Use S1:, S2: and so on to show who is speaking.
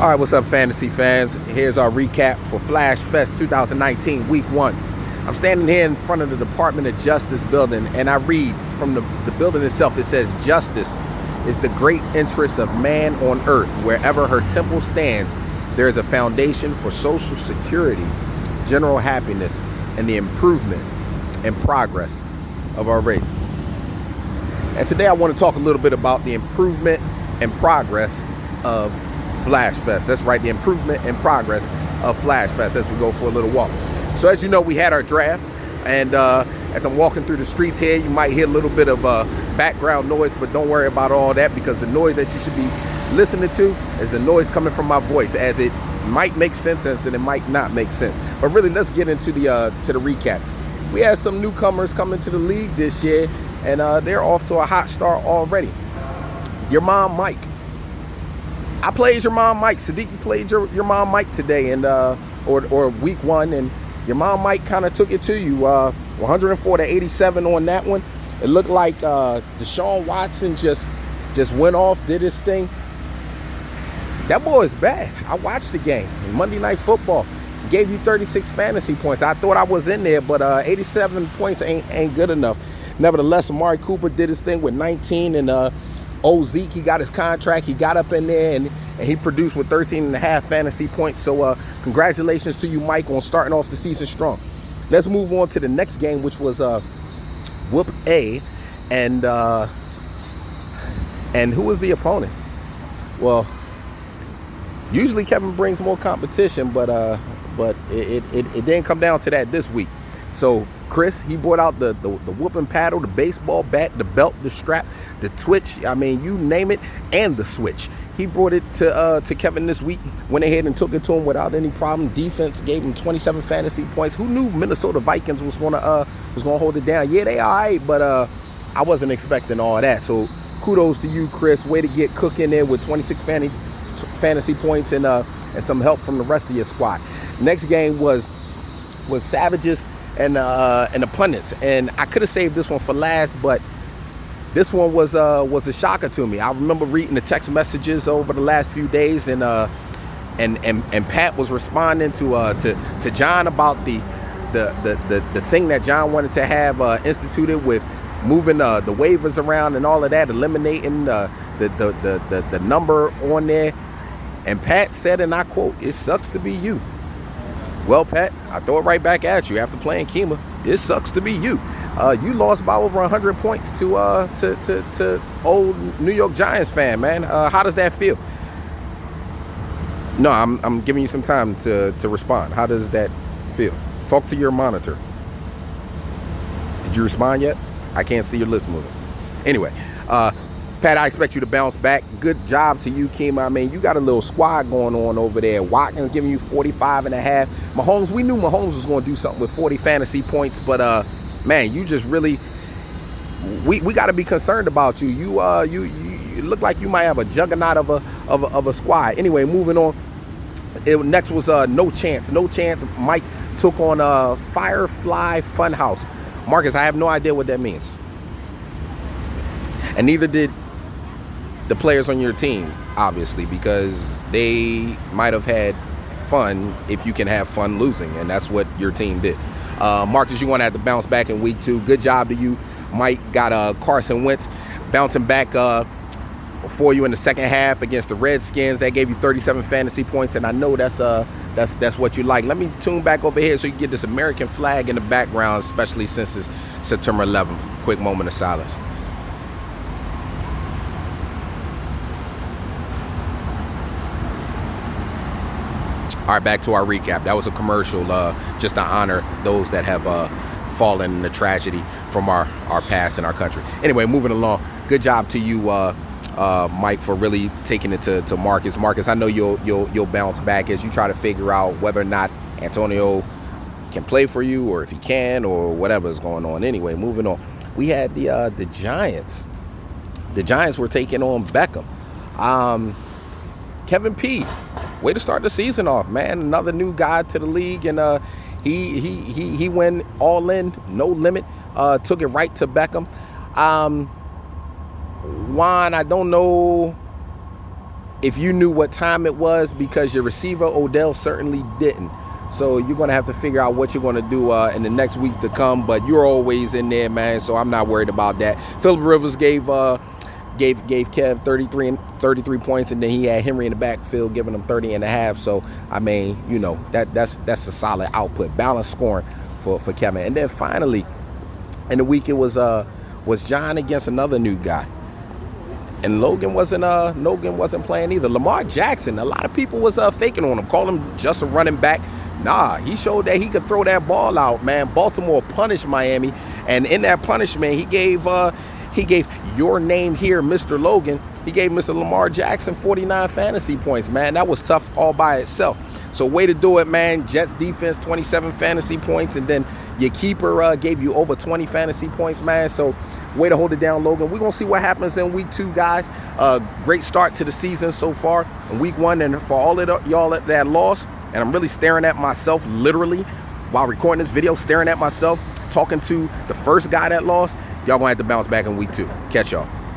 S1: All right, what's up, fantasy fans? Here's our recap for Flash Fest 2019, Week 1. I'm standing here in front of the Department of Justice building, and I read from the building itself. It says, "Justice is the great interest of man on earth. Wherever her temple stands, there is a foundation for social security, general happiness, and the improvement and progress of our race." And today I want to talk a little bit about the improvement and progress of Flash Fest. That's right, the improvement and progress of Flash Fest as we go for a little walk. So as you know, we had our draft, and as I'm walking through the streets here, you might hear a little bit of background noise, but don't worry about all that, because the noise that you should be listening to is the noise coming from my voice, as it might make sense and it might not make sense. But really, let's get into the recap. We had some newcomers coming to the league this year, and they're off to a hot start already. Your Mom Mike. I played Your Mom Mike. Siddiqui played your Mom Mike today, and or Week 1, and Your Mom Mike kind of took it to you. 104 to 87 on that one. It looked like Deshaun Watson just went off, did his thing. That boy is bad. I watched the game. Monday Night Football gave you 36 fantasy points. I thought I was in there, but 87 points ain't good enough. Nevertheless, Amari Cooper did his thing with 19, and Zeke, he got his contract. He got up in there and he produced with 13 and a half fantasy points. So congratulations to you, Mike, on starting off the season strong. Let's move on to the next game, which was Whoop A, and who was the opponent? Well, usually Kevin brings more competition, but it didn't come down to that this week. So Chris, he brought out the whooping paddle, the baseball bat, the belt, the strap, the twitch. I mean, you name it, and the switch. He brought it to Kevin this week. Went ahead and took it to him without any problem. Defense gave him 27 fantasy points. Who knew Minnesota Vikings was gonna hold it down? Yeah, they all right, but I wasn't expecting all that. So kudos to you, Chris. Way to get Cook in there with 26 fantasy points and some help from the rest of your squad. Next game was Savages and the pundits, and I could have saved this one for last, but this one was a shocker to me. I remember reading the text messages over the last few days, and Pat was responding to John about the thing that John wanted to have instituted with moving the waivers around and all of that, eliminating the number on there. And Pat said, and I quote, "It sucks to be you." Well, Pat, I throw it right back at you after playing Kima. It sucks to be you. You lost by over 100 points to old New York Giants fan, man. How does that feel? No, I'm giving you some time to respond. How does that feel? Talk to your monitor. Did you respond yet? I can't see your lips moving. Anyway, Pat, I expect you to bounce back. Good job to you, Kima. I mean, you got a little squad going on over there. Watkins giving you 45 and a half. Mahomes, we knew Mahomes was going to do something with 40 fantasy points, but man, you just really, we got to be concerned about you. You look like you might have a juggernaut of a squad. Anyway, moving on. Next was No Chance. No Chance. Mike took on Firefly Funhouse. Marcus, I have no idea what that means, and neither did the players on your team, obviously, because they might have had fun if you can have fun losing, and that's what your team did. Marcus, you're going to have to bounce back in week 2. Good job to you. Mike got Carson Wentz bouncing back for you in the second half against the Redskins. That gave you 37 fantasy points, and I know that's what you like. Let me tune back over here so you can get this American flag in the background, especially since it's September 11th. Quick moment of silence. All right, back to our recap. That was a commercial just to honor those that have fallen in the tragedy from our past in our country. Anyway, moving along. Good job to you, Mike, for really taking it to Marcus. Marcus, I know you'll bounce back as you try to figure out whether or not Antonio can play for you, or if he can, or whatever is going on. Anyway, moving on. We had the Giants. The Giants were taking on Beckham. Kevin P, way to start the season off, man. Another new guy to the league, and he went all in, no limit. Took it right to Beckham. Juan, I don't know if you knew what time it was, because your receiver Odell certainly didn't. So you're going to have to figure out what you're going to do in the next weeks to come. But you're always in there, man, so I'm not worried about that. Phillip Rivers gave Kev 33 points, and then he had Henry in the backfield giving him 30.5. So, I mean, you know, that's a solid output. Balanced scoring for Kevin. And then finally, in the week, it was John against another new guy. And Logan wasn't playing either. Lamar Jackson, a lot of people was faking on him, calling him just a running back. Nah, he showed that he could throw that ball out, man. Baltimore punished Miami, and in that punishment, he gave your name here, Mr. Logan. He gave Mr. Lamar Jackson 49 fantasy points, man. That was tough all by itself. So way to do it, man. Jets defense, 27 fantasy points, and then your keeper gave you over 20 fantasy points, man. So way to hold it down, Logan. We're going to see what happens in week 2, guys. Great start to the season so far in week 1. And for all of y'all that lost, and I'm really staring at myself, literally, while recording this video, staring at myself, talking to the first guy that lost, y'all going to have to bounce back in week 2. Catch y'all.